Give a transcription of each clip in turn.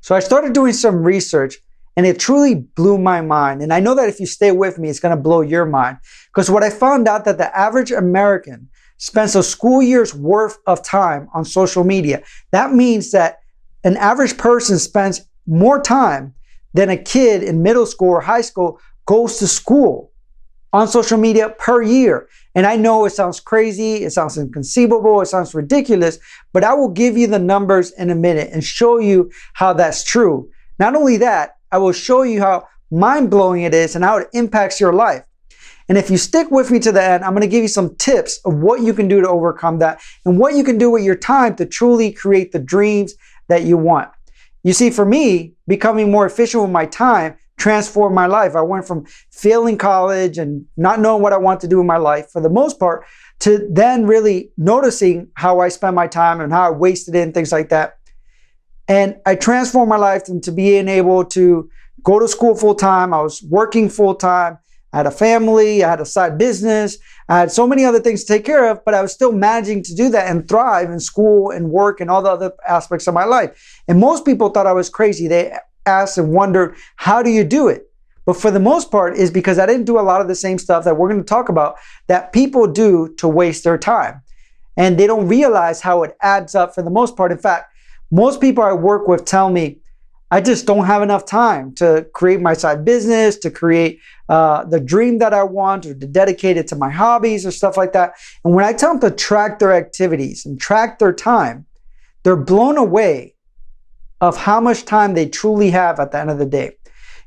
So I started doing some research, and it truly blew my mind. And I know that if you stay with me, it's going to blow your mind. Because what I found out that the average American spends a school year's worth of time on social media. That means that an average person spends more time than a kid in middle school or high school goes to school on social media per year. And I know it sounds crazy, it sounds inconceivable, it sounds ridiculous, but I will give you the numbers in a minute and show you how that's true. Not only that, I will show you how mind-blowing it is and how it impacts your life. And if you stick with me to the end, I'm going to give you some tips of what you can do to overcome that and what you can do with your time to truly create the dreams that you want. You see, for me, becoming more efficient with my time transformed my life. I went from failing college and not knowing what I want to do in my life for the most part to then really noticing how I spend my time and how I wasted it and things like that. And I transformed my life into being able to go to school full time. I was working full time. I had a family. I had a side business. I had so many other things to take care of, but I was still managing to do that and thrive in school and work and all the other aspects of my life. And most people thought I was crazy. They asked and wondered, how do you do it? But for the most part, is because I didn't do a lot of the same stuff that we're going to talk about that people do to waste their time. And they don't realize how it adds up for the most part. In fact, most people I work with tell me, I just don't have enough time to create my side business, to create the dream that I want, or to dedicate it to my hobbies or stuff like that. And when I tell them to track their activities and track their time, they're blown away of how much time they truly have at the end of the day.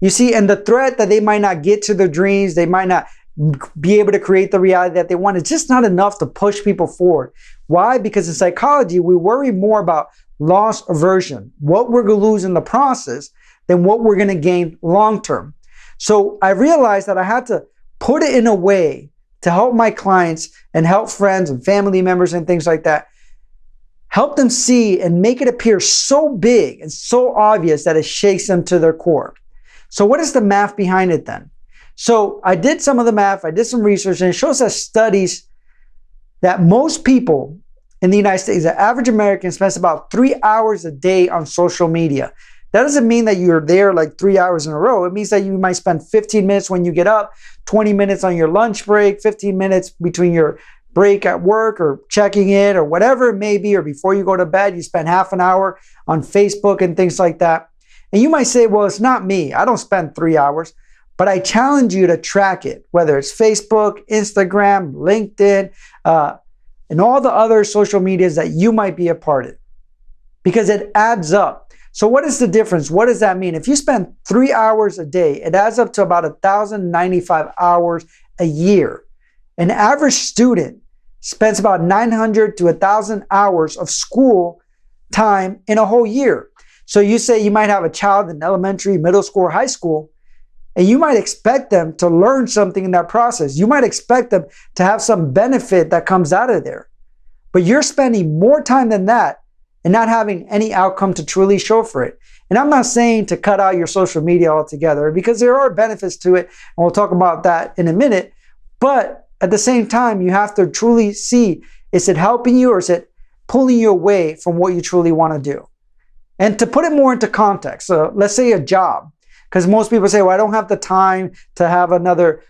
You see, and the threat that they might not get to their dreams, they might not be able to create the reality that they want, it's just not enough to push people forward. Why? Because in psychology, we worry more about loss aversion, what we're going to lose in the process, than what we're going to gain long term. So I realized that I had to put it in a way to help my clients and help friends and family members and things like that, help them see and make it appear so big and so obvious that it shakes them to their core. So what is the math behind it then? So I did some of the math, I did some research, and it shows us studies that most people in the United States, the average American spends about 3 hours a day on social media. That doesn't mean that you're there like 3 hours in a row. It means that you might spend 15 minutes when you get up, 20 minutes on your lunch break, 15 minutes between your break at work or checking it or whatever it may be, or before you go to bed, you spend half an hour on Facebook and things like that. And you might say, well, it's not me. I don't spend 3 hours. But I challenge you to track it, whether it's Facebook, Instagram, LinkedIn, and all the other social medias that you might be a part of, because it adds up. So what is the difference? What does that mean? If you spend 3 hours a day, it adds up to about 1,095 hours a year. An average student spends about 900 to 1,000 hours of school time in a whole year. So you say you might have a child in elementary, middle school, or high school, and you might expect them to learn something in that process. You might expect them to have some benefit that comes out of there. But you're spending more time than that and not having any outcome to truly show for it. And I'm not saying to cut out your social media altogether, because there are benefits to it, and we'll talk about that in a minute. But at the same time, you have to truly see, is it helping you or is it pulling you away from what you truly want to do? And to put it more into context, so let's say a job. Because most people say, well, I don't have the time to have another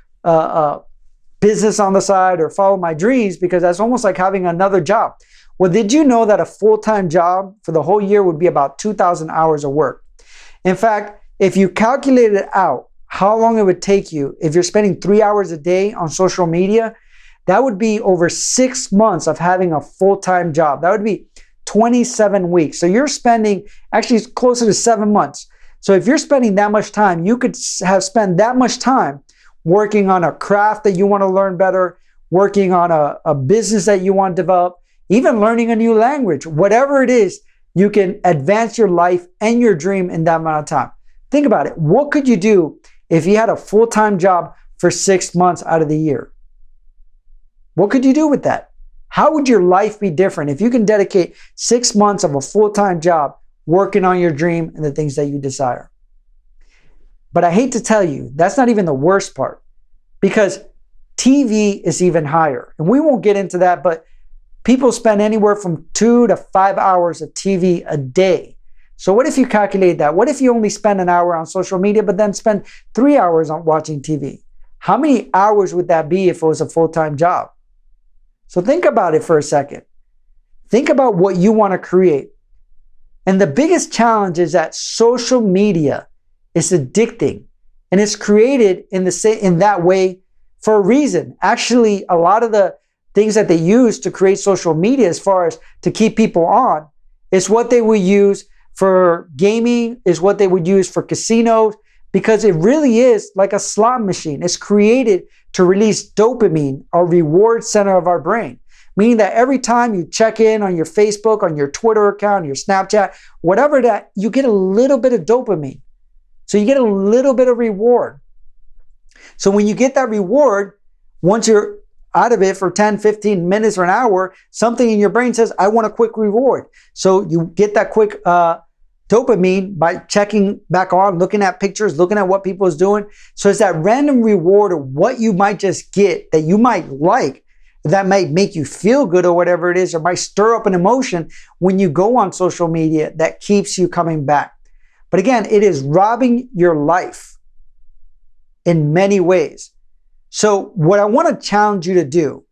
business on the side or follow my dreams, because that's almost like having another job. Well, did you know that a full-time job for the whole year would be about 2,000 hours of work? In fact, if you calculated out how long it would take you if you're spending 3 hours a day on social media, that would be over 6 months of having a full-time job. That would be 27 weeks. So you're spending, actually it's closer to 7 months. So if you're spending that much time, you could have spent that much time working on a craft that you want to learn better, working on a business that you want to develop, even learning a new language. Whatever it is, you can advance your life and your dream in that amount of time. Think about it. What could you do if you had a full-time job for 6 months out of the year? What could you do with that? How would your life be different if you can dedicate 6 months of a full-time job working on your dream and the things that you desire? But I hate to tell you, that's not even the worst part, because TV is even higher. And we won't get into that, but people spend anywhere from 2 to 5 hours of TV a day. So what if you calculate that? What if you only spend an hour on social media, but then spend 3 hours on watching TV? How many hours would that be if it was a full-time job? So think about it for a second. Think about what you want to create. And the biggest challenge is that social media is addicting, and it's created in that way for a reason. Actually, a lot of the things that they use to create social media as far as to keep people on is what they would use for gaming, is what they would use for casinos, because it really is like a slot machine. It's created to release dopamine, our reward center of our brain. Meaning that every time you check in on your Facebook, on your Twitter account, your Snapchat, whatever that, you get a little bit of dopamine. So you get a little bit of reward. So when you get that reward, once you're out of it for 10, 15 minutes or an hour, something in your brain says, I want a quick reward. So you get that quick dopamine by checking back on, looking at pictures, looking at what people is doing. So it's that random reward of what you might just get that you might like, that might make you feel good or whatever it is, or might stir up an emotion when you go on social media that keeps you coming back. But again, it is robbing your life in many ways. So what I want to challenge you to do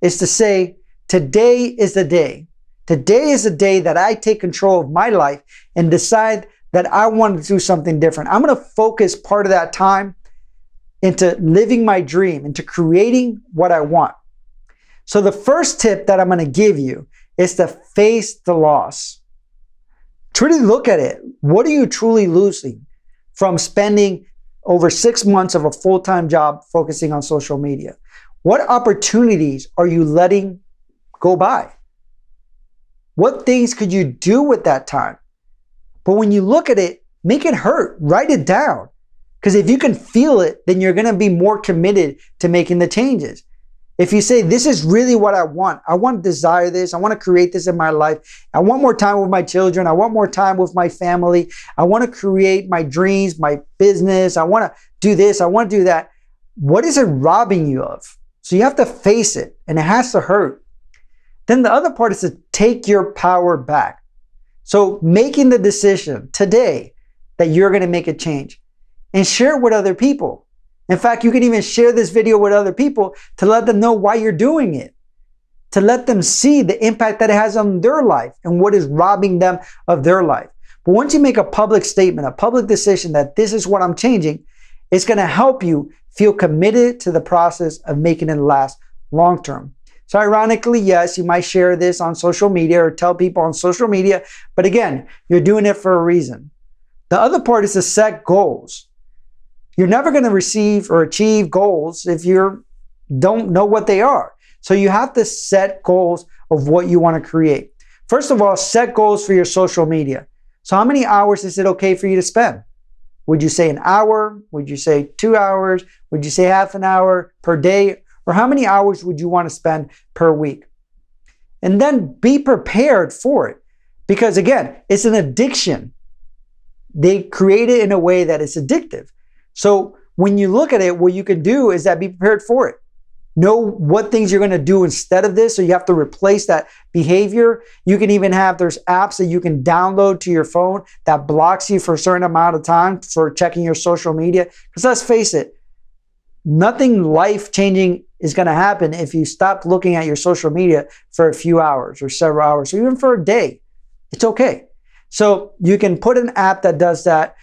is to say, today is the day. Today is the day that I take control of my life and decide that I want to do something different. I'm going to focus part of that time into living my dream, into creating what I want. So the first tip that I'm going to give you is to face the loss. Truly look at it. What are you truly losing from spending over 6 months of a full-time job focusing on social media? What opportunities are you letting go by? What things could you do with that time? But when you look at it, make it hurt. Write it down. Because if you can feel it, then you're going to be more committed to making the changes. If you say, this is really what I want to desire this, I want to create this in my life, I want more time with my children, I want more time with my family, I want to create my dreams, my business, I want to do this, I want to do that. What is it robbing you of? So you have to face it, and it has to hurt. Then the other part is to take your power back. So making the decision today that you're going to make a change and share it with other people. In fact, you can even share this video with other people to let them know why you're doing it, to let them see the impact that it has on their life and what is robbing them of their life. But once you make a public statement, a public decision that this is what I'm changing, it's going to help you feel committed to the process of making it last long term. So ironically, yes, you might share this on social media or tell people on social media, but again, you're doing it for a reason. The other part is to set goals. You're never going to receive or achieve goals if you don't know what they are. So you have to set goals of what you want to create. First of all, set goals for your social media. So how many hours is it okay for you to spend? Would you say an hour? Would you say 2 hours? Would you say half an hour per day? Or how many hours would you want to spend per week? And then be prepared for it. Because again, it's an addiction. They create it in a way that it's addictive. So when you look at it, what you can do is that be prepared for it. Know what things you're going to do instead of this. So you have to replace that behavior. You can even have, there's apps that you can download to your phone that blocks you for a certain amount of time for checking your social media. Because let's face it, nothing life-changing is going to happen if you stop looking at your social media for a few hours or several hours, or even for a day. It's okay. So you can put an app that does that.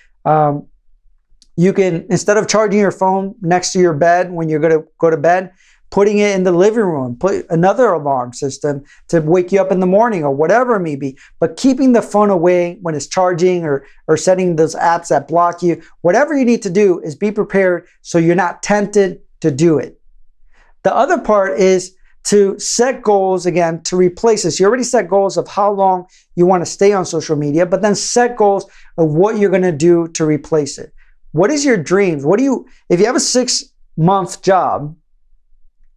You can, instead of charging your phone next to your bed when you're going to go to bed, putting it in the living room, put another alarm system to wake you up in the morning or whatever it may be. But keeping the phone away when it's charging, or setting those apps that block you, whatever you need to do is be prepared so you're not tempted to do it. The other part is to set goals, again, to replace this. You already set goals of how long you want to stay on social media, but then set goals of what you're going to do to replace it. What is your dreams? If you have a 6-month job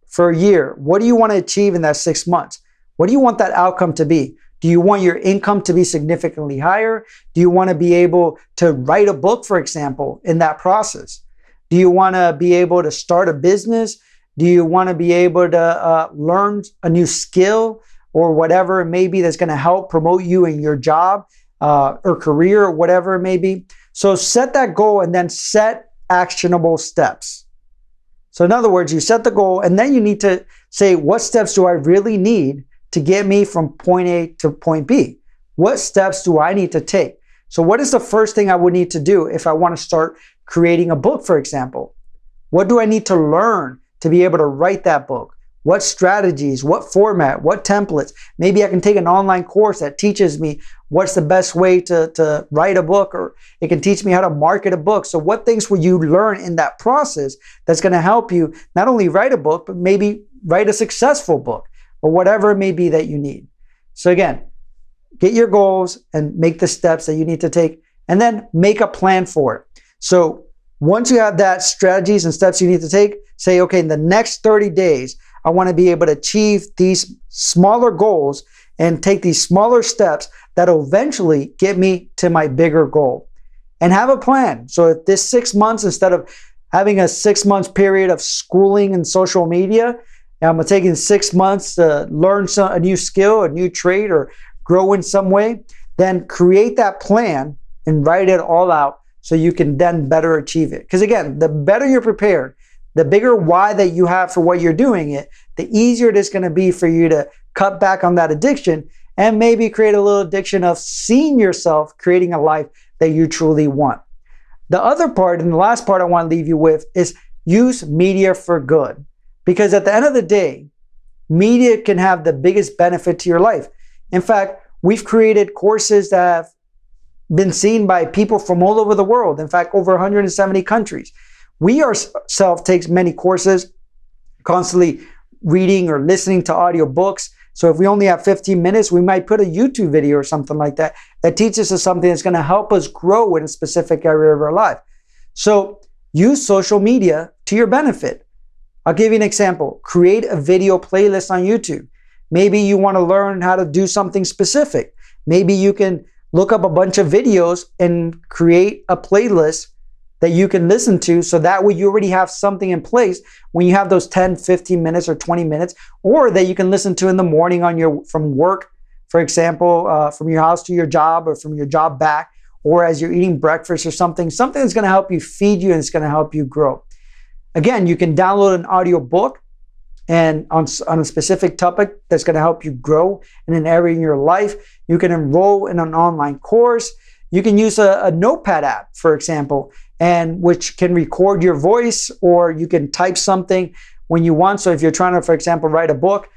for a year, what do you want to achieve in that 6 months? What do you want that outcome to be? Do you want your income to be significantly higher? Do you want to be able to write a book, for example, in that process? Do you want to be able to start a business? Do you want to be able to learn a new skill or whatever it may be that's going to help promote you in your job? or career or whatever it may be. So set that goal and then set actionable steps. So in other words, you set the goal and then you need to say, what steps do I really need to get me from point A to point B? What steps do I need to take? So what is the first thing I would need to do if I want to start creating a book, for example? What do I need to learn to be able to write that book? What strategies, what format, what templates? Maybe I can take an online course that teaches me what's the best way to write a book, or it can teach me how to market a book. So what things will you learn in that process that's going to help you not only write a book, but maybe write a successful book or whatever it may be that you need. So again, get your goals and make the steps that you need to take, and then make a plan for it. So once you have that strategies and steps you need to take, say, okay, in the next 30 days, I want to be able to achieve these smaller goals and take these smaller steps that'll eventually get me to my bigger goal. And have a plan. So if this 6 months, instead of having a 6 month period of schooling in social media, I'm taking 6 months to learn a new skill, a new trade, or grow in some way, then create that plan and write it all out so you can then better achieve it. Because again, the better you're prepared, the bigger why that you have for what you're doing it, the easier it is going to be for you to cut back on that addiction and maybe create a little addiction of seeing yourself creating a life that you truly want. The other part, and the last part I want to leave you with, is use media for good. Because at the end of the day, media can have the biggest benefit to your life. In fact, we've created courses that have been seen by people from all over the world. In fact, over 170 countries. We ourselves take many courses, constantly reading or listening to audio books. So if we only have 15 minutes, we might put a YouTube video or something like that that teaches us something that's going to help us grow in a specific area of our life. So use social media to your benefit. I'll give you an example. Create a video playlist on YouTube. Maybe you want to learn how to do something specific. Maybe you can look up a bunch of videos and create a playlist that you can listen to, so that way you already have something in place when you have those 10, 15 minutes or 20 minutes, or that you can listen to in the morning from work, for example, from your house to your job, or from your job back, or as you're eating breakfast or something that's going to help you feed you and it's going to help you grow. Again, you can download an audio book and on a specific topic that's going to help you grow in an area in your life. You can enroll in an online course. You can use a notepad app, for example, and which can record your voice, or you can type something when you want. So if you're trying to, for example, write a book,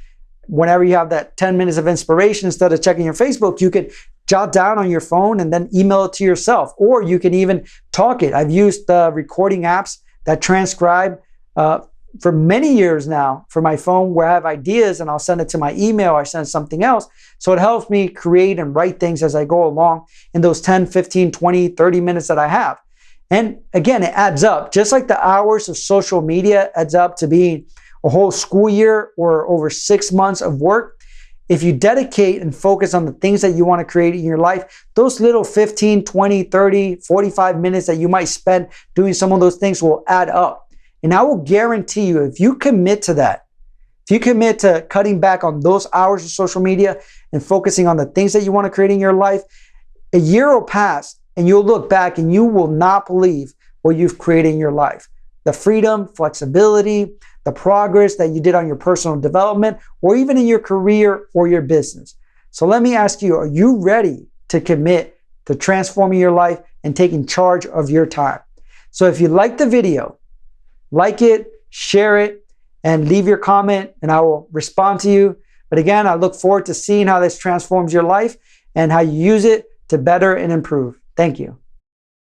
whenever you have that 10 minutes of inspiration, instead of checking your Facebook, you can jot down on your phone and then email it to yourself, or you can even talk it. I've used recording apps that transcribe for many years now for my phone, where I have ideas and I'll send it to my email, or I send something else. So it helps me create and write things as I go along in those 10, 15, 20, 30 minutes that I have. And again, it adds up. Just like the hours of social media adds up to being a whole school year or over 6 months of work. If you dedicate and focus on the things that you want to create in your life, those little 15, 20, 30, 45 minutes that you might spend doing some of those things will add up. And I will guarantee you, if you commit to that, if you commit to cutting back on those hours of social media and focusing on the things that you want to create in your life, a year will pass and you'll look back and you will not believe what you've created in your life. The freedom, flexibility, the progress that you did on your personal development, or even in your career or your business. So let me ask you, are you ready to commit to transforming your life and taking charge of your time? So if you like the video, like it, share it, and leave your comment, and I will respond to you. But again, I look forward to seeing how this transforms your life and how you use it to better and improve. Thank you.